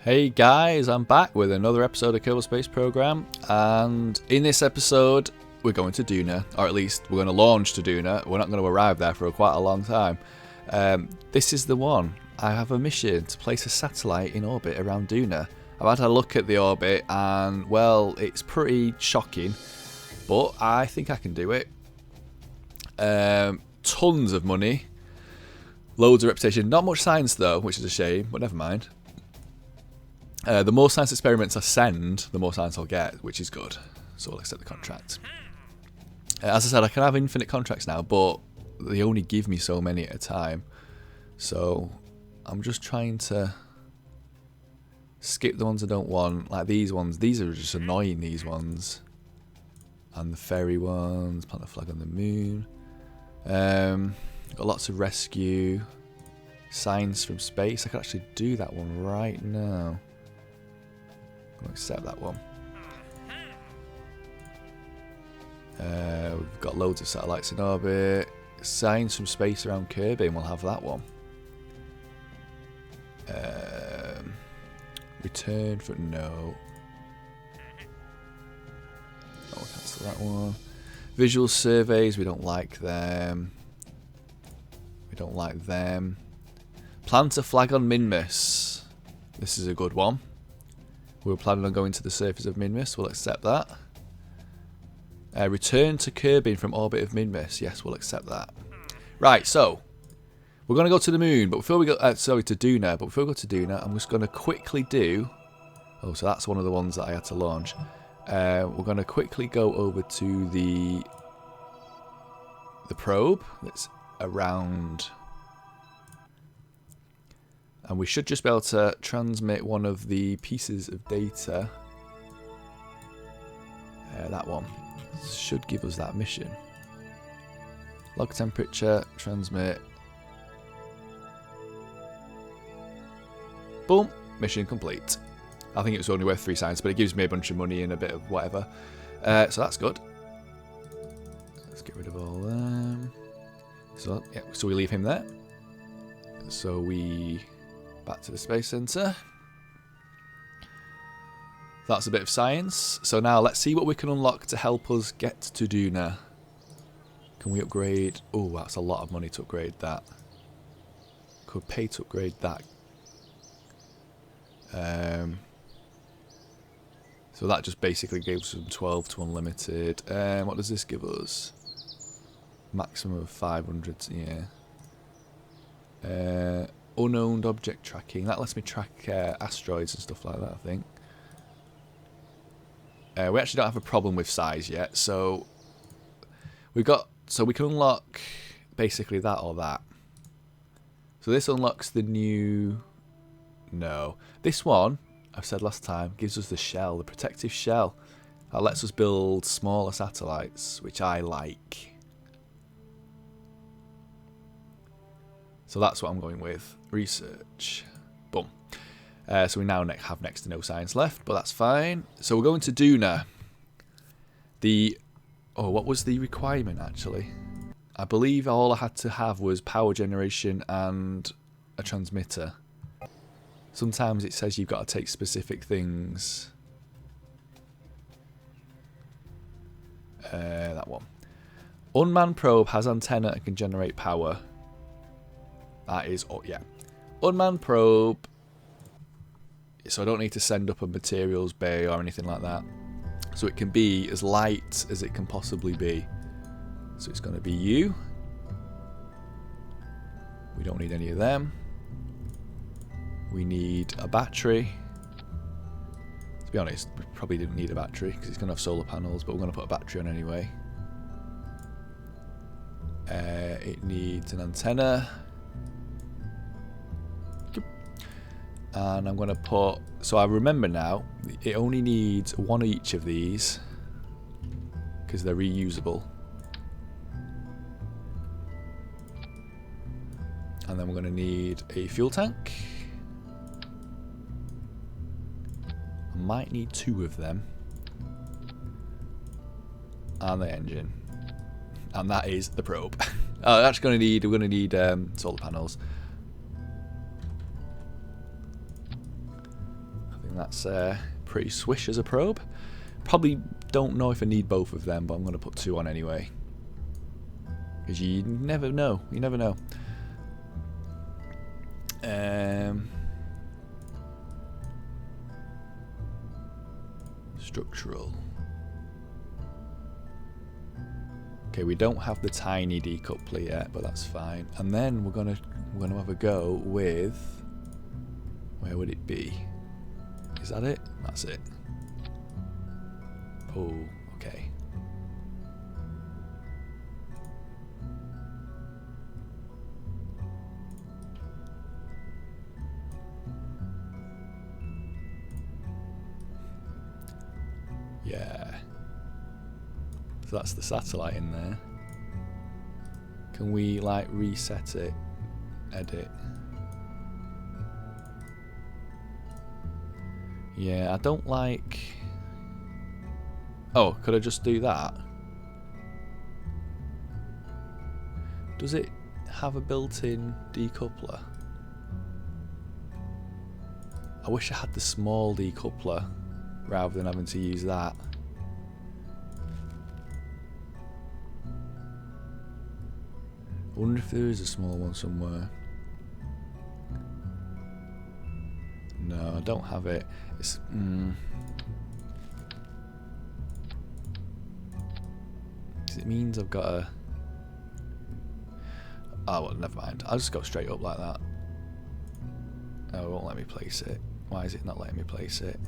Hey guys, I'm back with another episode of Kerbal Space Program, and in this episode we're going to Duna, or at least we're going to launch to Duna. We're not going to arrive there for quite a long time. This is the one. I have a mission to place a satellite in orbit around Duna. I've had a look at the orbit and, well, it's pretty shocking, but I think I can do it. Tons of money, loads of reputation, not much science though, which is a shame, but never mind. The more science experiments I send, the more science I'll get, which is good. So I'll accept the contract. As I said, I can have infinite contracts now, but they only give me so many at a time. So I'm just trying to skip the ones I don't want. Like these ones. These are just annoying, these ones. And the ferry ones. Plant a flag on the moon. Got lots of rescue. Science from space. I could actually do that one right now. I'll accept that one. We've got loads of satellites in orbit. Science from space around Kirby, and we'll have that one. Return for no. Oh, we'll cancel that one. Visual surveys, we don't like them. We don't like them. Plant a flag on Minmus. This is a good one. We were planning on going to the surface of Minmus. We'll accept that. Return to Kirby from orbit of Minmus. Yes, we'll accept that. Right, so we're going to go to the moon, but before we go, sorry, to Duna. But before we go to Duna, I'm just going to quickly do. Oh, so that's one of the ones that I had to launch. We're going to quickly go over to the probe that's around. And we should just be able to transmit one of the pieces of data. That one should give us that mission. Log temperature, transmit. Boom, mission complete. I think it was only worth 3 science, but it gives me a bunch of money and a bit of whatever. So that's good. Let's get rid of all them. So, yeah, so we leave him there. So we... back to the Space Center. That's a bit of science. So now let's see what we can unlock to help us get to Duna. Can we upgrade? Oh, that's a lot of money to upgrade that. Could pay to upgrade that. So that just basically gives us 12 to unlimited. What does this give us? Maximum of 500. Yeah. Unowned object tracking. That lets me track asteroids and stuff like that, I think. We actually don't have a problem with size yet, so we can unlock basically that or that. So this unlocks the new. No, this one I've said last time gives us the shell, the protective shell. That lets us build smaller satellites, which I like. So that's what I'm going with. Research. Boom. So we now have next to no science left, but that's fine. So we're going to Duna. What was the requirement actually? I believe all I had to have was power generation and a transmitter. Sometimes it says you've got to take specific things. That one. Unmanned probe has antenna and can generate power. That is, oh yeah. Unmanned probe. So I don't need to send up a materials bay or anything like that. So it can be as light as it can possibly be. So it's going to be you. We don't need any of them. We need a battery. To be honest, we probably didn't need a battery because it's going to have solar panels, but we're going to put a battery on anyway. It needs an antenna. And I'm going to put... So I remember now, it only needs one each of these because they're reusable. And then we're going to need a fuel tank. I might need 2 of them. And the engine. And that is the probe. We're going to need solar panels. that's pretty swish as a probe. Probably don't know if I need both of them, but I'm going to put 2 on anyway. Because you never know. You never know. Structural. Okay, we don't have the tiny decoupler yet, but that's fine. And then we're gonna have a go with, where would it be? Is that it? That's it. Oh, okay. Yeah. So that's the satellite in there. Can we like reset it? Edit. Yeah, I don't like... Oh, could I just do that? Does it have a built-in decoupler? I wish I had the small decoupler rather than having to use that. I wonder if there is a small one somewhere. No, I don't have it. It's it means I've got a... Oh well, never mind. I'll just go straight up like that. Oh, it won't let me place it. Why is it not letting me place it?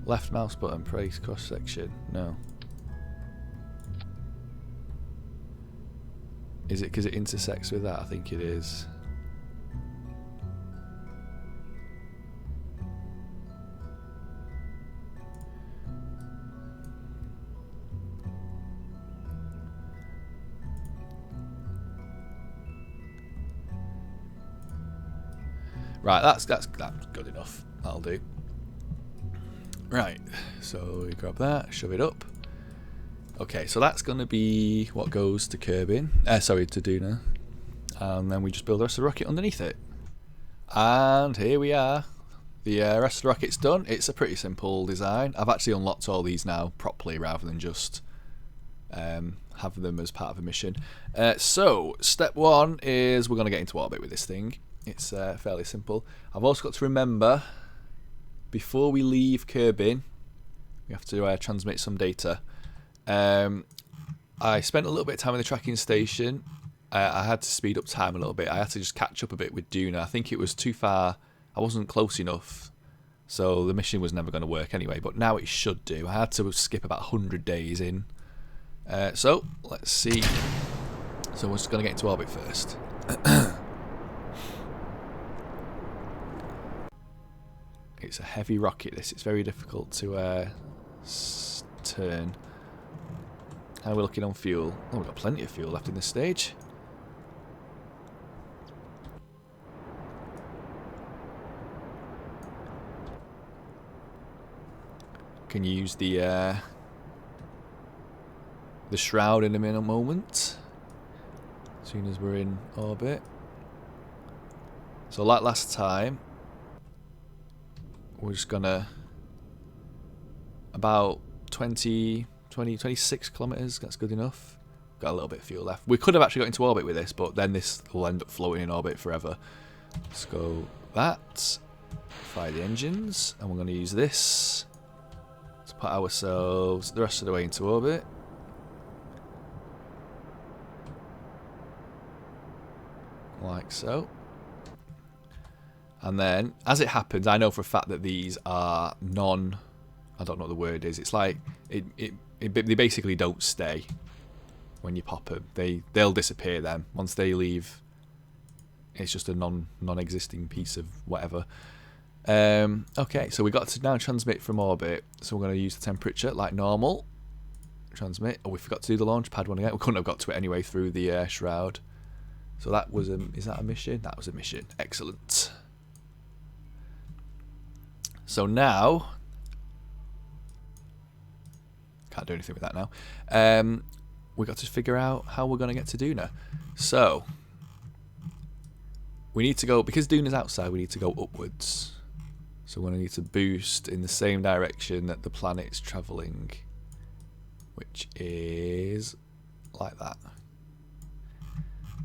Left mouse button, place cross section. No. Is it because it intersects with that? I think it is. Right, that's good enough. That'll do. Right, so we grab that, shove it up. Okay, so that's going to be what goes to Kerbin. Sorry, to Duna. And then we just build the rest of the rocket underneath it. And here we are. The rest of the rocket's done. It's a pretty simple design. I've actually unlocked all these now properly rather than just have them as part of a mission. So, step 1 is we're going to get into orbit with this thing. It's fairly simple. I've also got to remember, before we leave Kerbin, we have to transmit some data. I spent a little bit of time in the tracking station. I had to speed up time a little bit. I had to just catch up a bit with Duna. I think it was too far. I wasn't close enough. So the mission was never going to work anyway. But now it should do. I had to skip about 100 days in. So let's see. So we're just going to get into orbit first. It's a heavy rocket, this. It's very difficult to turn. How are we looking on fuel? Oh, we've got plenty of fuel left in this stage. Can use the Shroud in a moment. As soon as we're in orbit. So like last time, we're just gonna about 26 kilometers. That's good enough. Got a little bit of fuel left. We could have actually got into orbit with this, but then this will end up floating in orbit forever. Let's go that. Fire the engines, and we're going to use this to put ourselves the rest of the way into orbit. Like so. And then, as it happens, I know for a fact that these are I don't know what the word is. It's like they basically don't stay when you pop them. They'll disappear then once they leave. It's just a non-existing piece of whatever. Okay, so we got to now transmit from orbit. So we're going to use the temperature like normal. Transmit. Oh, we forgot to do the launch pad one again. We couldn't have got to it anyway through the Shroud. So that was is that a mission? That was a mission. Excellent. So now, can't do anything with that now. We've got to figure out how we're going to get to Duna. So, we need to go, because Duna's outside, we need to go upwards. So we're going to need to boost in the same direction that the planet's travelling, which is like that.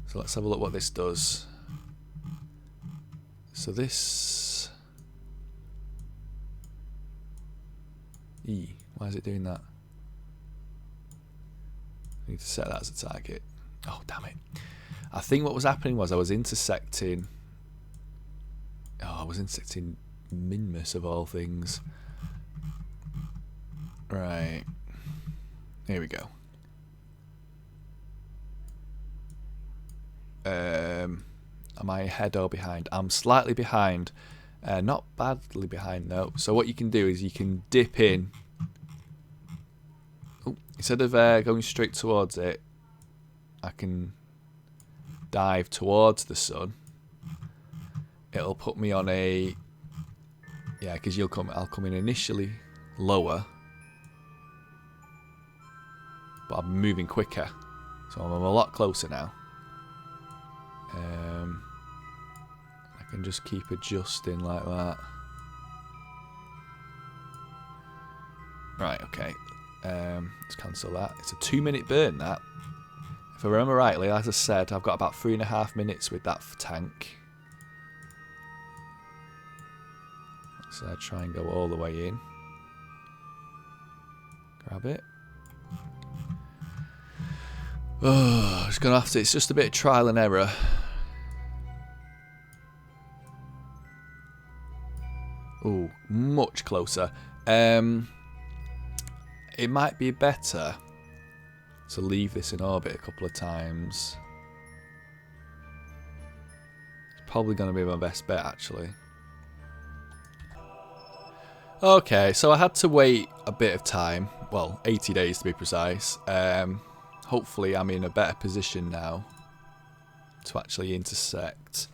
So let's have a look what this does. So this... why is it doing that? I need to set that as a target. Oh, damn it. I think what was happening was I was intersecting... Oh, I was intersecting Minmus of all things. Right. Here we go. Am I ahead or behind? I'm slightly behind. Not badly behind though. So what you can do is you can dip in. Oh, instead of going straight towards it, I can dive towards the sun. It'll put me on a... Yeah, because I'll come in initially lower, but I'm moving quicker, so I'm a lot closer now. I can just keep adjusting like that. Right, okay. Let's cancel that. It's a 2-minute burn, that. If I remember rightly, as I said, I've got about 3.5 minutes with that tank. So I try and go all the way in. Grab it. Oh, it's gonna have to. It's just a bit of trial and error. Oh, much closer. It might be better to leave this in orbit a couple of times. It's probably going to be my best bet, actually. Okay, so I had to wait a bit of time. Well, 80 days to be precise. Hopefully I'm in a better position now to actually intersect.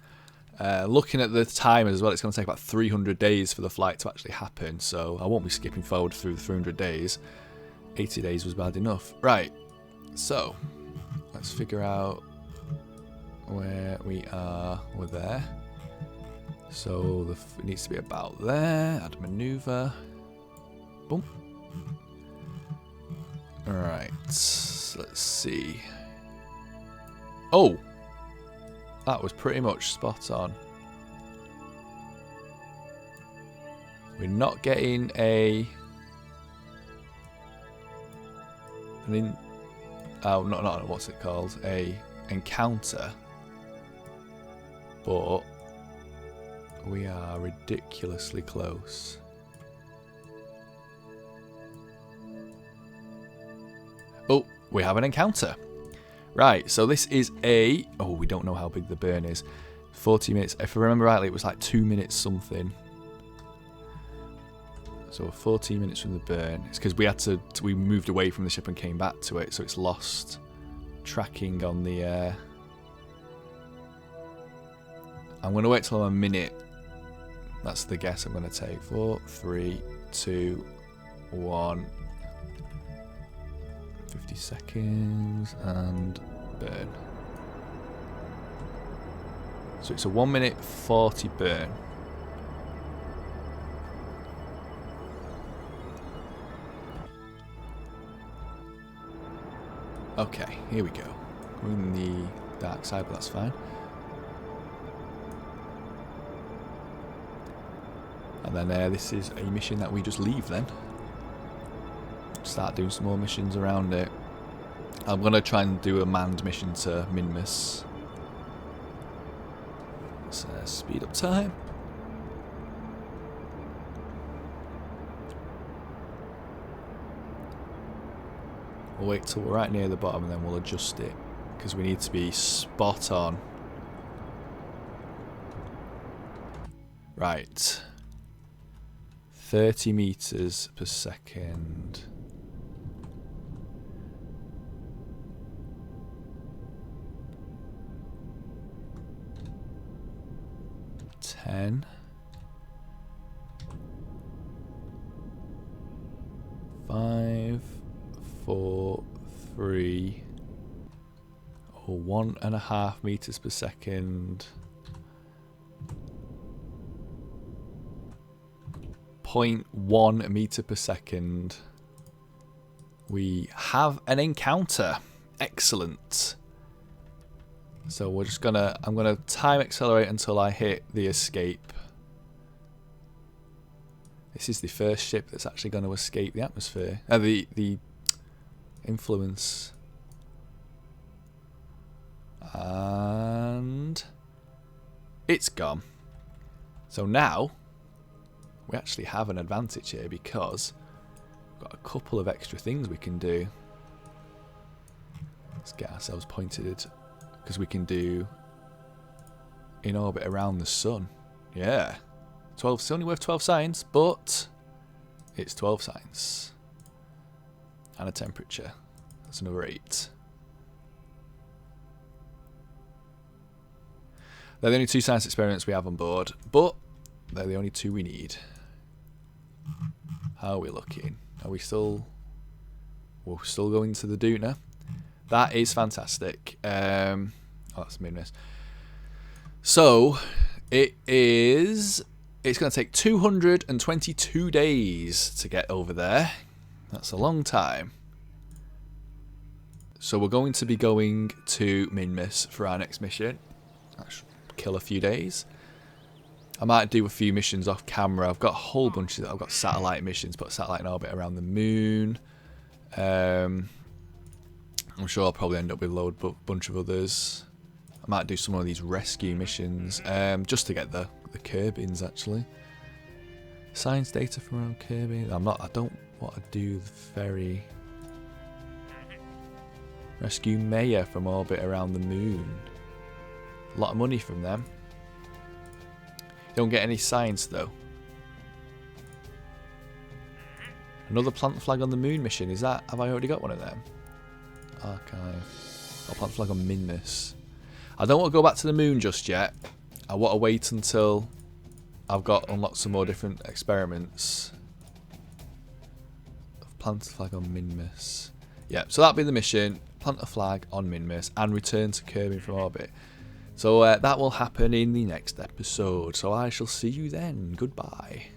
Looking at the time as well, it's going to take about 300 days for the flight to actually happen, so I won't be skipping forward through the 300 days. 80 days was bad enough. Right, so let's figure out where we are. We're there. So it needs to be about there. Add maneuver. Boom. Alright, let's see. Oh! That was pretty much spot on. We're not getting not what's it called? A encounter. But we are ridiculously close. Oh, we have an encounter. Right, so this is a... Oh, we don't know how big the burn is. 40 minutes. If I remember rightly, it was like 2 minutes something. So 14 minutes from the burn. It's because we moved away from the ship and came back to it, so it's lost tracking on the... I'm going to wait till I'm a minute. That's the guess I'm going to take. 4, 3, 2, 1. 50 seconds and burn. So it's a 1 minute 40 burn. Okay, here we go. We're in the dark side, but that's fine. And then this is a mission that we just leave then. Start doing some more missions around it. I'm going to try and do a manned mission to Minmus. Let's speed up time. We'll wait till we're right near the bottom and then we'll adjust it, because we need to be spot on. Right. 30 meters per second. 10. 5, 4, 3, or 1.5 meters per second. 0.1 meter per second. We have an encounter. Excellent. So we're just gonna, I'm gonna time accelerate until I hit the escape. This is the first ship that's actually going to escape the atmosphere. The influence. And it's gone. So now we actually have an advantage here because we've got a couple of extra things we can do. Let's get ourselves pointed, because we can do in orbit around the sun. Yeah. 12, it's only worth 12 science, but it's 12 science. And a temperature. That's another 8. They're the only 2 science experiments we have on board, but they're the only 2 we need. How are we looking? Are we still... We're still going to the Duna. That is fantastic. Oh, that's meanness. So, it is... It's going to take 222 days to get over there. That's a long time. So we're going to be going to Minmus for our next mission. That should kill a few days. I might do a few missions off camera. I've got a whole bunch of... I've got satellite missions, put a satellite in orbit around the moon. I'm sure I'll probably end up with a bunch of others. I might do some of these rescue missions, just to get the Kerbins actually. Science data from around Kerbin. I don't want to do the ferry. Rescue Maya from orbit around the moon. A lot of money from them. Don't get any science though. Another plant flag on the moon mission. Is that? Have I already got one of them? Archive. Got a plant flag on Minmus. I don't want to go back to the moon just yet. I want to wait until I've got unlocked some more different experiments. Plant a flag on Minmus. Yeah, so that'll be the mission. Plant a flag on Minmus and return to Kerbin from orbit. So that will happen in the next episode. So I shall see you then. Goodbye.